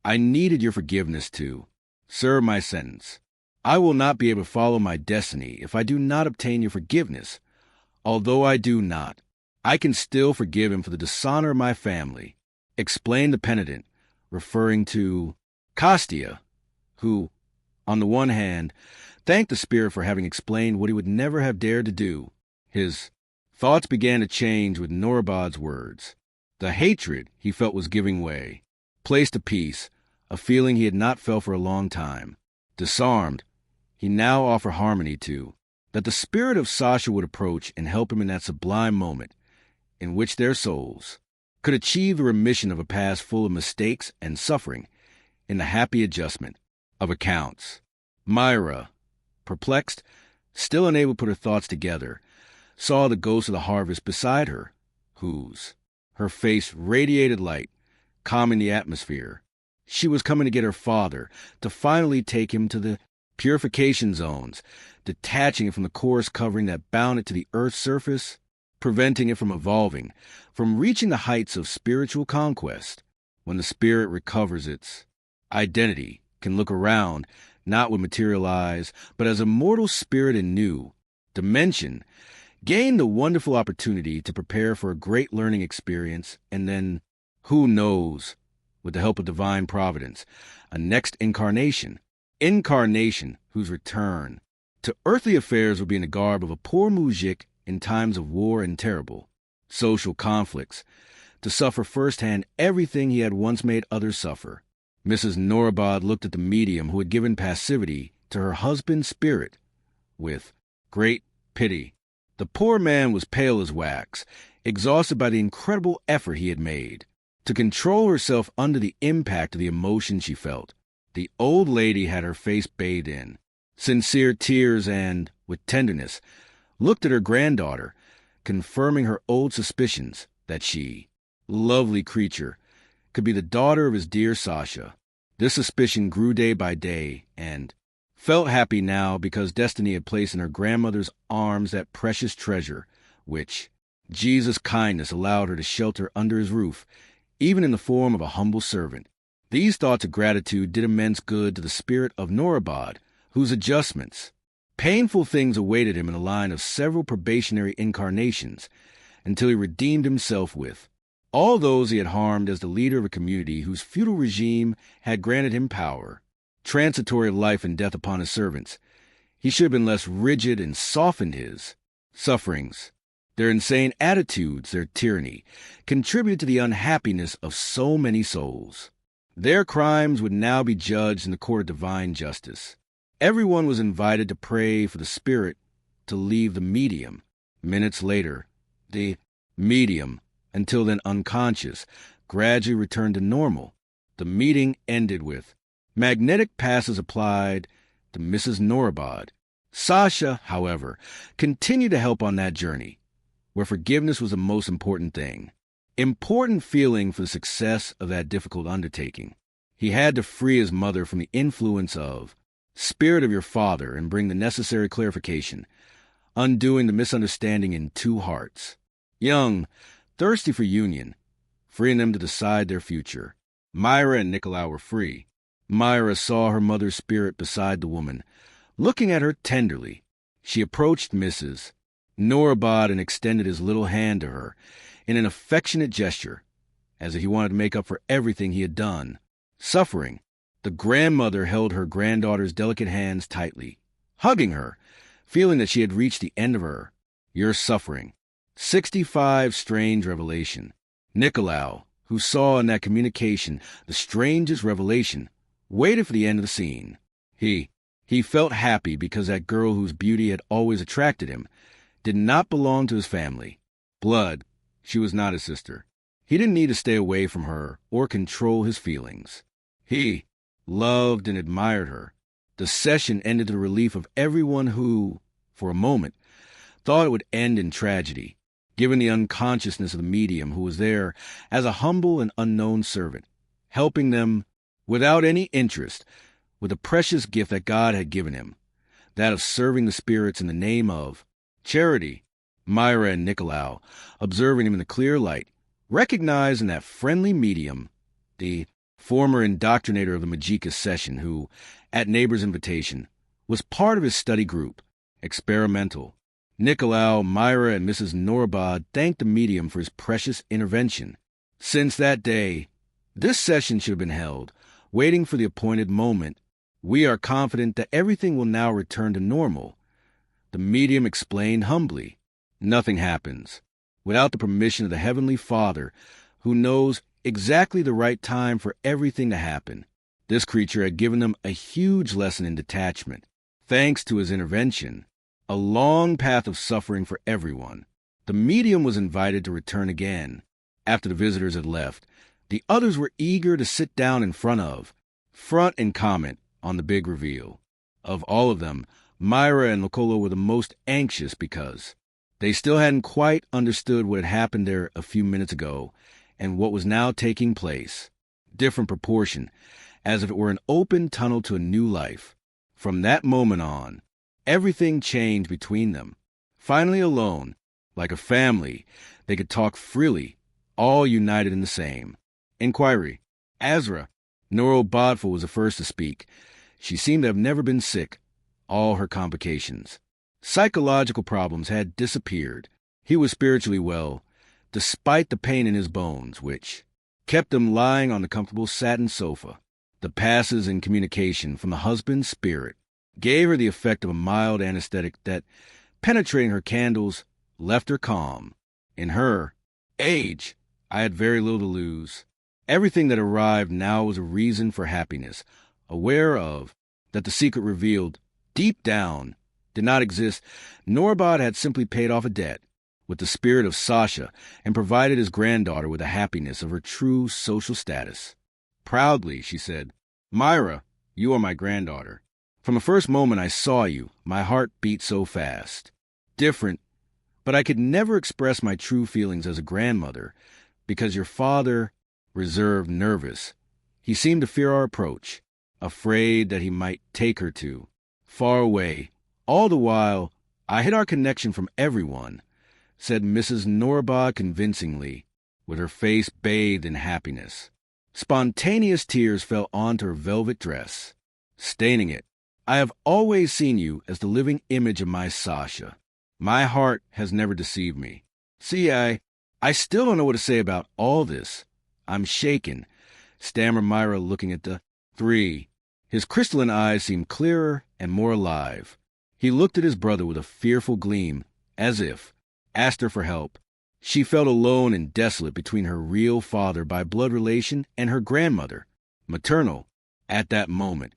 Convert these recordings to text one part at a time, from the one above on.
I needed your forgiveness to serve my sentence. I will not be able to follow my destiny if I do not obtain your forgiveness. Although I do not, I can still forgive him for the dishonor of my family," explained the penitent, referring to Kostya, who, on the one hand, thanked the spirit for having explained what he would never have dared to do. His thoughts began to change with Norobod's words. The hatred he felt was giving way, placed to peace, a feeling he had not felt for a long time. Disarmed, he now offered harmony to, that the spirit of Sasha would approach and help him in that sublime moment in which their souls could achieve the remission of a past full of mistakes and suffering in the happy adjustment of accounts. Mayra, perplexed, still unable to put her thoughts together, saw the ghost of the harvest beside her, her face radiated light, calming the atmosphere. She was coming to get her father, to finally take him to the purification zones, detaching it from the coarse covering that bound it to the earth's surface, preventing it from evolving, from reaching the heights of spiritual conquest. When the spirit recovers its identity, can look around, not with material eyes, but as a mortal spirit in new dimension, gain the wonderful opportunity to prepare for a great learning experience, and then, who knows, with the help of divine providence, a next incarnation whose return to earthly affairs will be in the garb of a poor mujik in times of war and terrible social conflicts, to suffer firsthand everything he had once made others suffer. Mrs. Norobod looked at the medium who had given passivity to her husband's spirit with great pity. The poor man was pale as wax, exhausted by the incredible effort he had made to control herself under the impact of the emotion she felt. The old lady had her face bathed in sincere tears and, with tenderness, looked at her granddaughter, confirming her old suspicions that she, lovely creature, could be the daughter of his dear Sasha. This suspicion grew day by day, and felt happy now because destiny had placed in her grandmother's arms that precious treasure, which Jesus' kindness allowed her to shelter under his roof, even in the form of a humble servant. These thoughts of gratitude did immense good to the spirit of Norobod, whose adjustments, painful things awaited him in the line of several probationary incarnations, until he redeemed himself with all those he had harmed as the leader of a community whose feudal regime had granted him power, transitory life and death upon his servants. He should have been less rigid and softened his sufferings. Their insane attitudes, their tyranny, contributed to the unhappiness of so many souls. Their crimes would now be judged in the court of divine justice. Everyone was invited to pray for the spirit to leave the medium. Minutes later, the medium, until then unconscious, gradually returned to normal. The meeting ended with magnetic passes applied to Mrs. Norobod. Sasha, however, continued to help on that journey, where forgiveness was the most important thing. Important feeling for the success of that difficult undertaking. He had to free his mother from the influence of spirit of your father and bring the necessary clarification, undoing the misunderstanding in two hearts. Young, thirsty for union, freeing them to decide their future. Mayra and Nicolau were free. Mayra saw her mother's spirit beside the woman, looking at her tenderly. She approached Mrs. Norobod and extended his little hand to her in an affectionate gesture, as if he wanted to make up for everything he had done. Suffering, the grandmother held her granddaughter's delicate hands tightly, hugging her, feeling that she had reached the end of her. Your suffering. 65 strange revelation. Nicolau, who saw in that communication the strangest revelation, waited for the end of the scene. He felt happy because that girl whose beauty had always attracted him did not belong to his family. Blood, she was not his sister. He didn't need to stay away from her or control his feelings. He loved and admired her. The session ended to the relief of everyone who, for a moment, thought it would end in tragedy, given the unconsciousness of the medium who was there as a humble and unknown servant, helping them without any interest with the precious gift that God had given him, that of serving the spirits in the name of charity. Mayra and Nicolau, observing him in the clear light, recognized in that friendly medium the former indoctrinator of the Majika session who, at neighbor's invitation, was part of his study group, experimental. Nicolau, Mayra, and Mrs. Norobod thanked the medium for his precious intervention. Since that day, this session should have been held, waiting for the appointed moment. We are confident that everything will now return to normal. The medium explained humbly. Nothing happens without the permission of the Heavenly Father, who knows exactly the right time for everything to happen. This creature had given them a huge lesson in detachment. Thanks to his intervention, a long path of suffering for everyone. The medium was invited to return again. After the visitors had left, the others were eager to sit down in front and comment on the big reveal. Of all of them, Mayra and Nicolo were the most anxious because they still hadn't quite understood what had happened there a few minutes ago and what was now taking place. Different proportion, as if it were an open tunnel to a new life. From that moment on, everything changed between them. Finally alone, like a family, they could talk freely, all united in the same. Inquiry. Azra. Norobod was the first to speak. She seemed to have never been sick. All her complications. Psychological problems had disappeared. He was spiritually well, despite the pain in his bones, which kept him lying on the comfortable satin sofa. The passes in communication from the husband's spirit gave her the effect of a mild anesthetic that, penetrating her candles, left her calm. In her age, I had very little to lose. Everything that arrived now was a reason for happiness, aware of that the secret revealed, deep down, did not exist. Norobod had simply paid off a debt with the spirit of Sasha and provided his granddaughter with the happiness of her true social status. Proudly, she said, "Mayra, you are my granddaughter. From the first moment I saw you, my heart beat so fast. Different, but I could never express my true feelings as a grandmother because your father, reserved, nervous. He seemed to fear our approach, afraid that he might take her to far away. All the while, I hid our connection from everyone," said Mrs. Norobod convincingly, with her face bathed in happiness. Spontaneous tears fell onto her velvet dress, staining it. "I have always seen you as the living image of my Sasha. My heart has never deceived me. See, I still don't know what to say about all this. I'm shaken," stammered Mayra, looking at the three. His crystalline eyes seemed clearer and more alive. He looked at his brother with a fearful gleam, as if, asked her for help. She felt alone and desolate between her real father by blood relation and her grandmother, maternal, at that moment.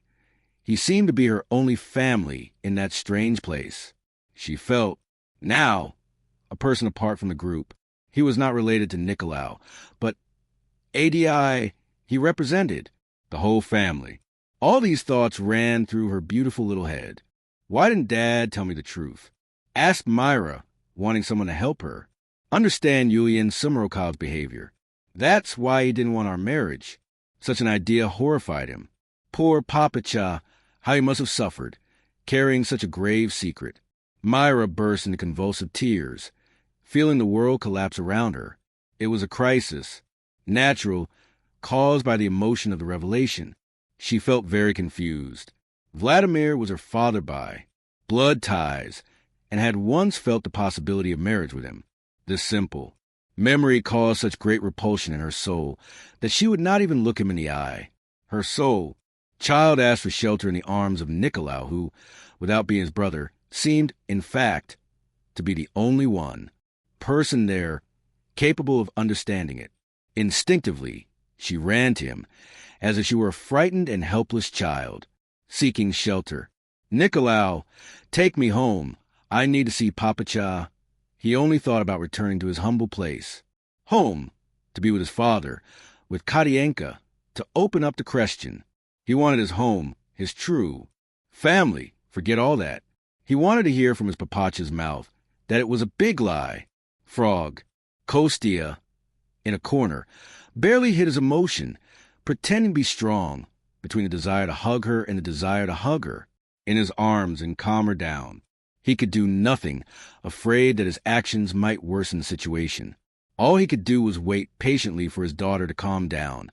He seemed to be her only family in that strange place. She felt, now, a person apart from the group. He was not related to Nicolau, but ADI, he represented the whole family. All these thoughts ran through her beautiful little head. Why didn't Dad tell me the truth? Ask Mayra, wanting someone to help her. Understand Iulián Sumarokov's behavior. That's why he didn't want our marriage. Such an idea horrified him. Poor Papacha, how he must have suffered, carrying such a grave secret. Mayra burst into convulsive tears, feeling the world collapse around her. It was a crisis, natural, caused by the emotion of the revelation. She felt very confused. Vladimir was her father by blood ties, and had once felt the possibility of marriage with him. This simple memory caused such great repulsion in her soul that she would not even look him in the eye. Her soul, child, asked for shelter in the arms of Nicolau, who, without being his brother, seemed, in fact, to be the only one person there capable of understanding it. Instinctively, she ran to him, as if she were a frightened and helpless child, seeking shelter. "Nicolau, take me home. I need to see Papacha." He only thought about returning to his humble place. Home, to be with his father, with Katienka, to open up the question. He wanted his home, his true family. Forget all that. He wanted to hear from his Papacha's mouth that it was a big lie. Frog, Kostia, in a corner, barely hid his emotion, pretending to be strong, between the desire to hug her and the desire to hug her, in his arms and calm her down. He could do nothing, afraid that his actions might worsen the situation. All he could do was wait patiently for his daughter to calm down,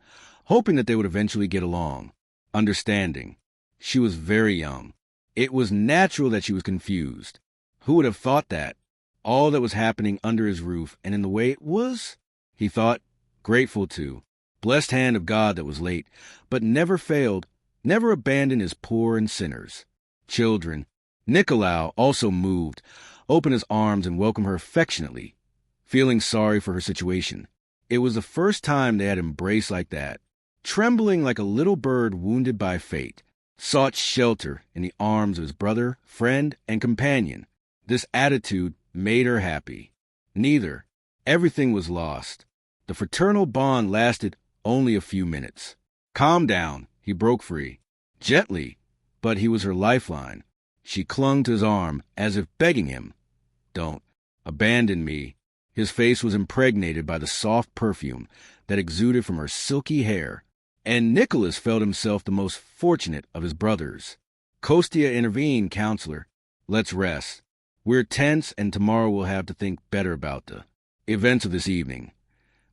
hoping that they would eventually get along, understanding. She was very young. It was natural that she was confused. Who would have thought that? All that was happening under his roof and in the way it was, he thought, grateful to. Blessed hand of God that was late, but never failed, never abandoned his poor and sinners. Children. Nicolau, also moved, opened his arms and welcomed her affectionately, feeling sorry for her situation. It was the first time they had embraced like that. Trembling like a little bird wounded by fate, sought shelter in the arms of his brother, friend, and companion. This attitude made her happy. Neither. Everything was lost. The fraternal bond lasted only a few minutes. Calm down, he broke free. Gently, but he was her lifeline. She clung to his arm as if begging him, "Don't abandon me." His face was impregnated by the soft perfume that exuded from her silky hair, and Nicholas felt himself the most fortunate of his brothers. Kostia intervened, counselor. Let's rest. We're tense, and tomorrow we'll have to think better about the events of this evening.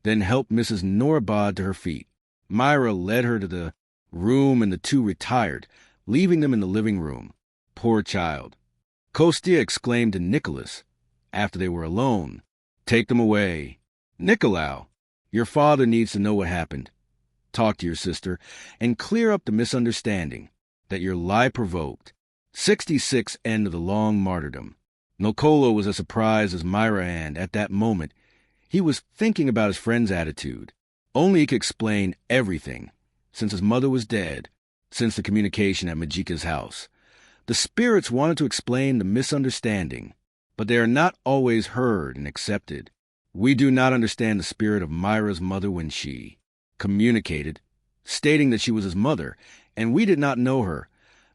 Then helped Mrs. Norobod to her feet. Mayra led her to the room, and the two retired, leaving them in the living room. Poor child. Kostia exclaimed to Nicholas, after they were alone, "Take them away. Nicolau, your father needs to know what happened. Talk to your sister, and clear up the misunderstanding that your lie provoked." 66 End of the long martyrdom. Nicolo was as surprised as Mayra, and at that moment, he was thinking about his friend's attitude. Only he could explain everything, since his mother was dead, since the communication at Majika's house. The spirits wanted to explain the misunderstanding, but they are not always heard and accepted. We do not understand the spirit of Mayra's mother when she communicated, stating that she was his mother, and we did not know her.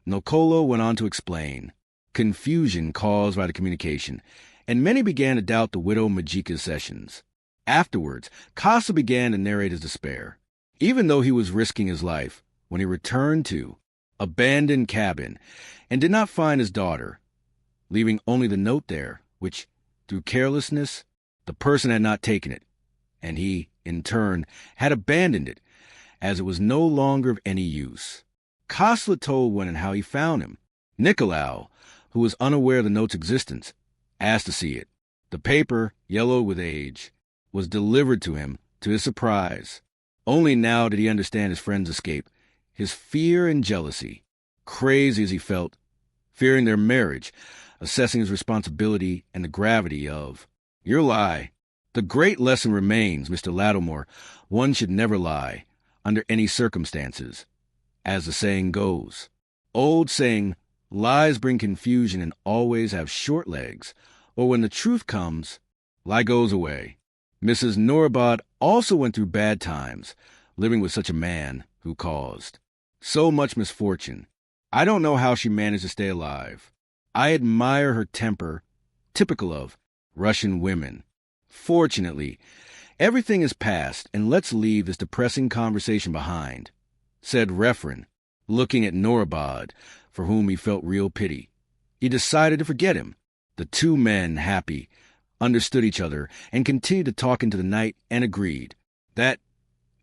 Nicolo went on to explain. Confusion caused by the communication, and many began to doubt the widow Majika's sessions. Afterwards, Casa began to narrate his despair, even though he was risking his life, when he returned to abandoned cabin and did not find his daughter, leaving only the note there, which, through carelessness, the person had not taken it, and he, in turn, had abandoned it, as it was no longer of any use. Kosla told when and how he found him. Nicolau, who was unaware of the note's existence, asked to see it. The paper, yellowed with age, was delivered to him, to his surprise. Only now did he understand his friend's escape, his fear and jealousy. Crazy as he felt, fearing their marriage, assessing his responsibility and the gravity of your lie. The great lesson remains, Mr. Lattimore. One should never lie, under any circumstances. As the saying goes, old saying, lies bring confusion and always have short legs, or when the truth comes, lie goes away. Mrs. Norobod also went through bad times, living with such a man who caused so much misfortune. I don't know how she managed to stay alive. I admire her temper, typical of Russian women. Fortunately, everything is past, and let's leave this depressing conversation behind, said Refren, looking at Norobod, for whom he felt real pity. He decided to forget him. The two men, happy, understood each other and continued to talk into the night and agreed that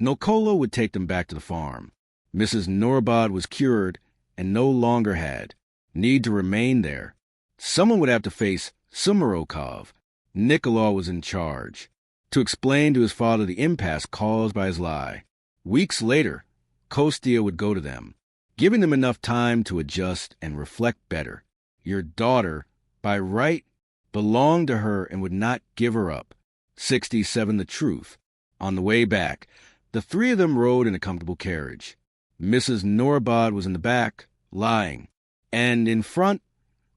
Nicolo would take them back to the farm. Mrs. Norobod was cured and no longer had need to remain there. Someone would have to face Sumarokov. Nicolau was in charge, to explain to his father the impasse caused by his lie. Weeks later, Kostia would go to them, giving them enough time to adjust and reflect better. Your daughter, by right, belonged to her and would not give her up. 67 The truth. On the way back, the three of them rode in a comfortable carriage. Mrs. Norobod was in the back, lying, and in front,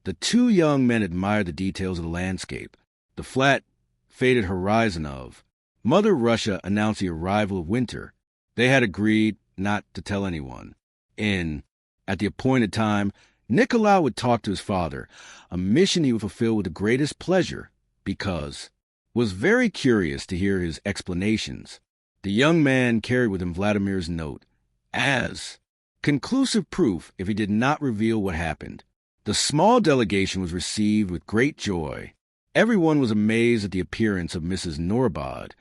the two young men admired the details of the landscape, the flat, faded horizon of. Mother Russia announced the arrival of winter. They had agreed not to tell anyone. At the appointed time, Nicolau would talk to his father, a mission he would fulfill with the greatest pleasure, because was very curious to hear his explanations. The young man carried with him Vladimir's note, as conclusive proof if he did not reveal what happened. The small delegation was received with great joy. Everyone was amazed at the appearance of Mrs. Norobod,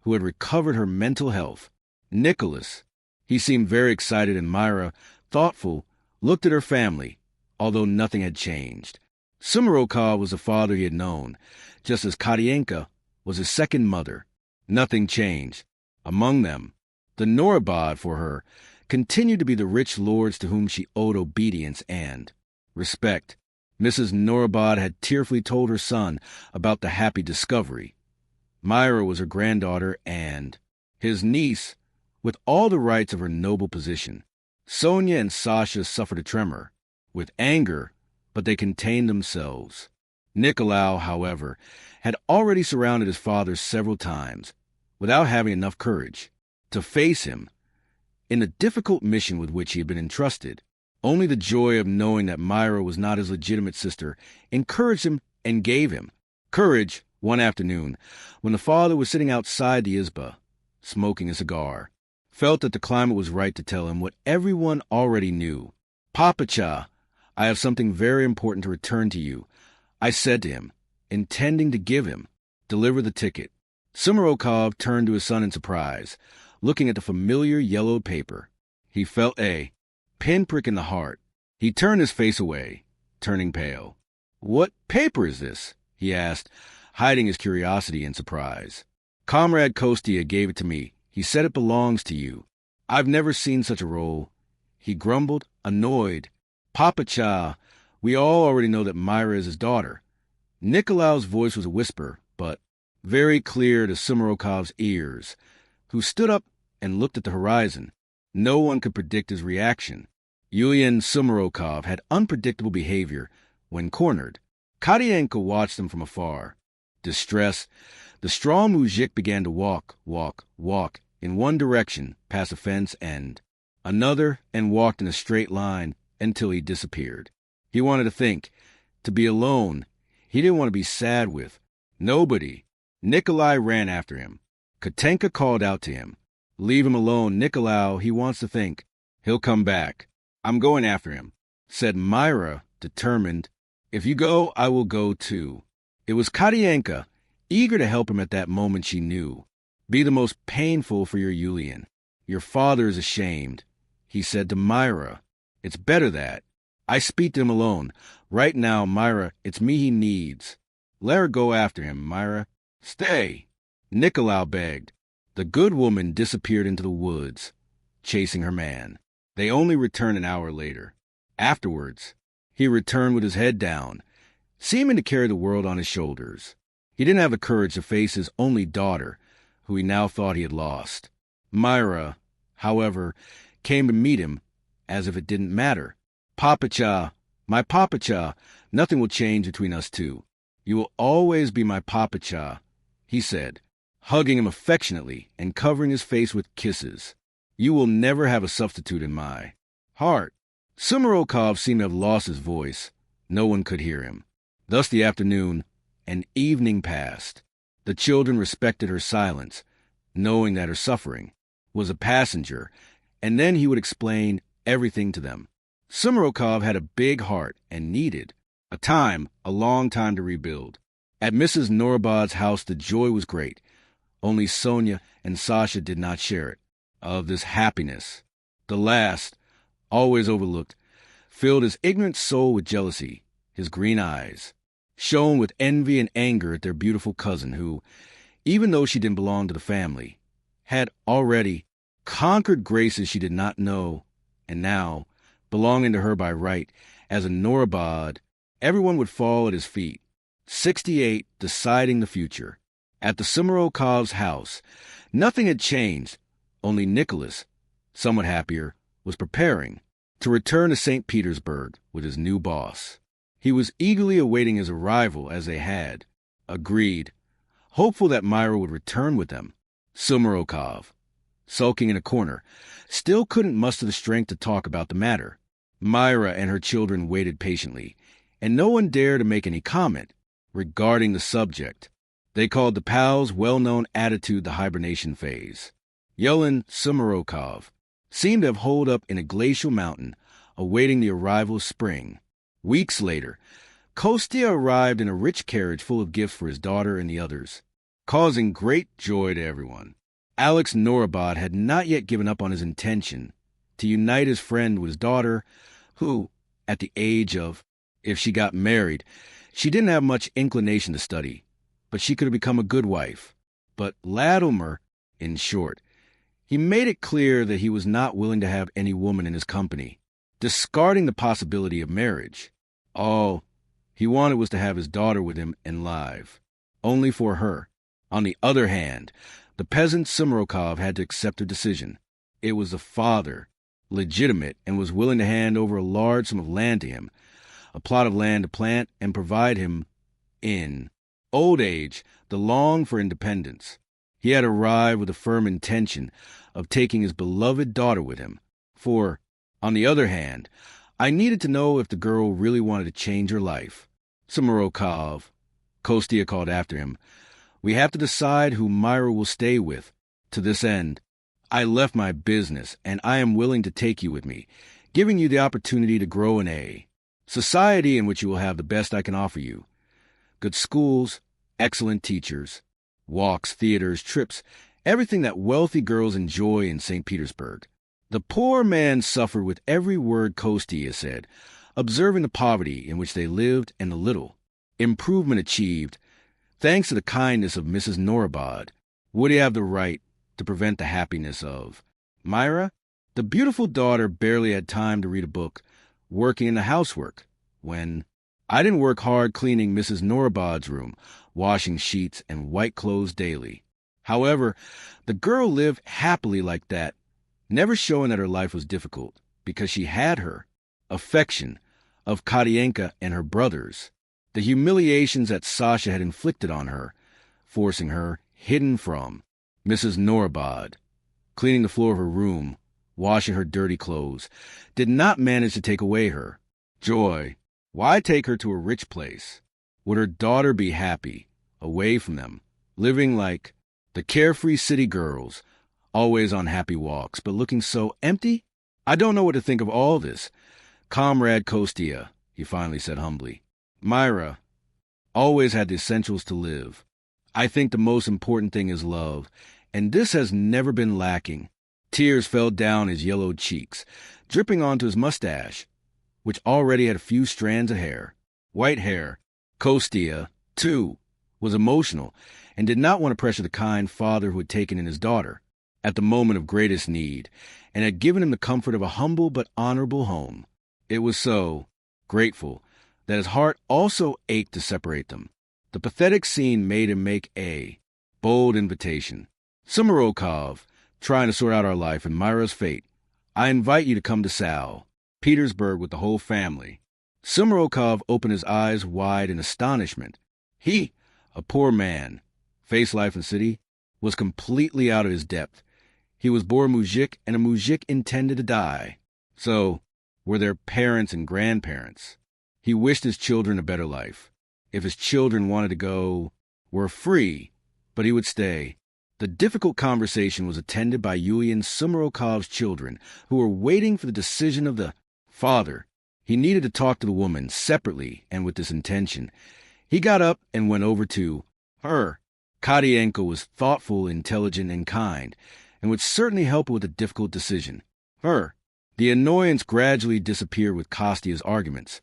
who had recovered her mental health. Nicholas, He seemed very excited, and Mayra, thoughtful, looked at her family, although nothing had changed. Sumarokov was the father he had known, just as Katienka was his second mother. Nothing changed. Among them, the Norobod, for her, continued to be the rich lords to whom she owed obedience and respect. Mrs. Norobod had tearfully told her son about the happy discovery. Mayra was her granddaughter and his niece, with all the rights of her noble position. Sonia and Sasha suffered a tremor, with anger, but they contained themselves. Nicolau, however, had already surrounded his father several times, without having enough courage to face him in the difficult mission with which he had been entrusted. Only the joy of knowing that Mayra was not his legitimate sister encouraged him and gave him courage. One afternoon, when the father was sitting outside the izba, smoking a cigar, felt that the climate was right to tell him what everyone already knew. "Papacha, I have something very important to return to you," I said to him, intending to deliver the ticket. Sumarokov turned to his son in surprise, looking at the familiar yellowed paper. He felt a pinprick in the heart. He turned his face away, turning pale. "What paper is this?" he asked, hiding his curiosity and surprise. "Comrade Kostia gave it to me. He said it belongs to you." "I've never seen such a roll," he grumbled, annoyed. "Papacha, we all already know that Mayra is his daughter." Nikolau's voice was a whisper, but very clear to Sumarokov's ears, who stood up and looked at the horizon. No one could predict his reaction. Iulián Sumarokov had unpredictable behavior when cornered. Katienka watched them from afar. Distressed, the strong mujik began to walk in one direction past a fence and another, and walked in a straight line until he disappeared. He wanted to think, to be alone. He didn't want to be sad with nobody. Nikolai ran after him. Katenka called out to him, "Leave him alone, Nicolau, he wants to think. He'll come back." "I'm going after him," said Mayra, determined. "If you go, I will go too." It was Katienka, eager to help him at that moment. She knew. "Be the most painful for your Iulián. Your father is ashamed," he said to Mayra. "It's better that I speak to him alone. Right now, Mayra, it's me he needs. Let her go after him, Mayra." "Stay," Nicolau begged. The good woman disappeared into the woods, chasing her man. They only returned an hour later. Afterwards, he returned with his head down, seeming to carry the world on his shoulders. He didn't have the courage to face his only daughter, who he now thought he had lost. Mayra, however, came to meet him as if it didn't matter. "Papacha, my Papacha, nothing will change between us two. You will always be my Papacha," he said, hugging him affectionately and covering his face with kisses. "You will never have a substitute in my heart." Sumarokov seemed to have lost his voice. No one could hear him. Thus the afternoon and evening passed. The children respected her silence, knowing that her suffering was a passenger, and then he would explain everything to them. Sumarokov had a big heart and needed a long time to rebuild. At Mrs. Norobod's house the joy was great. Only Sonia and Sasha did not share it. Of this happiness, the last, always overlooked, filled his ignorant soul with jealousy. His green eyes shone with envy and anger at their beautiful cousin who, even though she didn't belong to the family, had already conquered graces she did not know, and now, belonging to her by right, as a Norobod, everyone would fall at his feet. 68, deciding the future. At the Sumarokov's house, nothing had changed. Only Nicholas, somewhat happier, was preparing to return to St. Petersburg with his new boss. He was eagerly awaiting his arrival as they had agreed, hopeful that Mayra would return with them. Sumarokov, sulking in a corner, still couldn't muster the strength to talk about the matter. Mayra and her children waited patiently, and no one dared to make any comment regarding the subject. They called the pal's well-known attitude the hibernation phase. Iulián Sumarokov seemed to have holed up in a glacial mountain, awaiting the arrival of spring. Weeks later, Kostia arrived in a rich carriage full of gifts for his daughter and the others, causing great joy to everyone. Alex Norobod had not yet given up on his intention to unite his friend with his daughter, who, at the age of, if she got married, she didn't have much inclination to study, but she could have become a good wife. But Latimer, in short, he made it clear that he was not willing to have any woman in his company, discarding the possibility of marriage. All he wanted was to have his daughter with him and live, only for her. On the other hand, the peasant Sumarokov had to accept her decision. It was the father, legitimate, and was willing to hand over a large sum of land to him, a plot of land to plant and provide him in old age, the long for independence. He had arrived with a firm intention of taking his beloved daughter with him. For, on the other hand, I needed to know if the girl really wanted to change her life. Sumarokov, Kostia called after him, we have to decide who Mayra will stay with. To this end, I left my business, and I am willing to take you with me, giving you the opportunity to grow in a society in which you will have the best I can offer you. Good schools, excellent teachers, walks, theaters, trips, everything that wealthy girls enjoy in St. Petersburg. The poor man suffered with every word Kostia said, observing the poverty in which they lived and the little improvement achieved, thanks to the kindness of Mrs. Norobod. Would he have the right to prevent the happiness of Mayra? The beautiful daughter barely had time to read a book, working in the housework, when I didn't work hard cleaning Mrs. Norobod's room, washing sheets and white clothes daily. However, the girl lived happily like that, never showing that her life was difficult, because she had her affection of Katienka and her brothers, the humiliations that Sasha had inflicted on her, forcing her, hidden from Mrs. Norobod, cleaning the floor of her room, washing her dirty clothes, did not manage to take away her joy. Why take her to a rich place? Would her daughter be happy, away from them, living like the carefree city girls, always on happy walks, but looking so empty? I don't know what to think of all this. Comrade Kostia, he finally said humbly. Mayra always had the essentials to live. I think the most important thing is love, and this has never been lacking. Tears fell down his yellowed cheeks, dripping onto his mustache, which already had a few strands of hair. White hair. Kostia, too, was emotional and did not want to pressure the kind father who had taken in his daughter at the moment of greatest need and had given him the comfort of a humble but honorable home. It was so grateful that his heart also ached to separate them. The pathetic scene made him make a bold invitation. Sumarokov, trying to sort out our life and Mayra's fate, I invite you to come to Sal, Petersburg, with the whole family. Sumarokov opened his eyes wide in astonishment. He, a poor man, faced life in the city, was completely out of his depth. He was born muzhik, and a muzhik intended to die. So were their parents and grandparents. He wished his children a better life. If his children wanted to go, were free, but he would stay. The difficult conversation was attended by Iulián Sumarokov's children, who were waiting for the decision of the father. He needed to talk to the woman separately, and with this intention. He got up and went over to her. Katienka was thoughtful, intelligent, and kind, and would certainly help with a difficult decision. Her. The annoyance gradually disappeared with Kostia's arguments,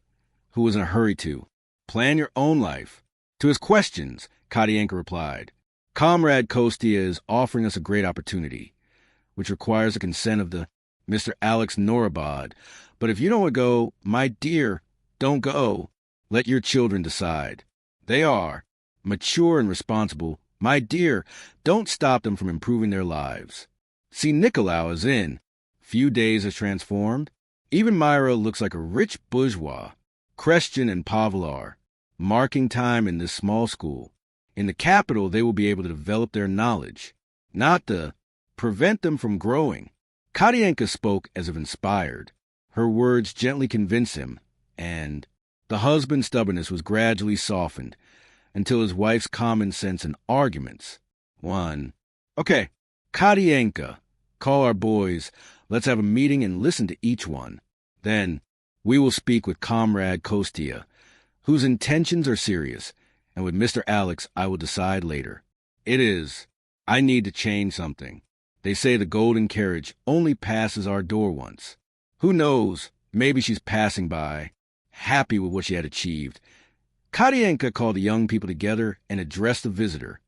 who was in a hurry to plan your own life. To his questions, Katienka replied, Comrade Kostia is offering us a great opportunity, which requires the consent of the Mr. Alex Norobod. But if you don't want to go, my dear, don't go. Let your children decide. They are mature and responsible. My dear, don't stop them from improving their lives. See, Nicolau is in. Few days has transformed. Even Mayra looks like a rich bourgeois. Christian and Pavel are marking time in this small school. In the capital, they will be able to develop their knowledge, not to prevent them from growing. Katienka spoke as if inspired. Her words gently convinced him, and the husband's stubbornness was gradually softened until his wife's common sense and arguments won. Okay, Katienka, call our boys. Let's have a meeting and listen to each one. Then we will speak with Comrade Kostia, whose intentions are serious, and with Mr. Alex I will decide later. It is I need to change something. They say the golden carriage only passes our door once. Who knows? Maybe she's passing by, happy with what she had achieved. Katienka called the young people together and addressed the visitor.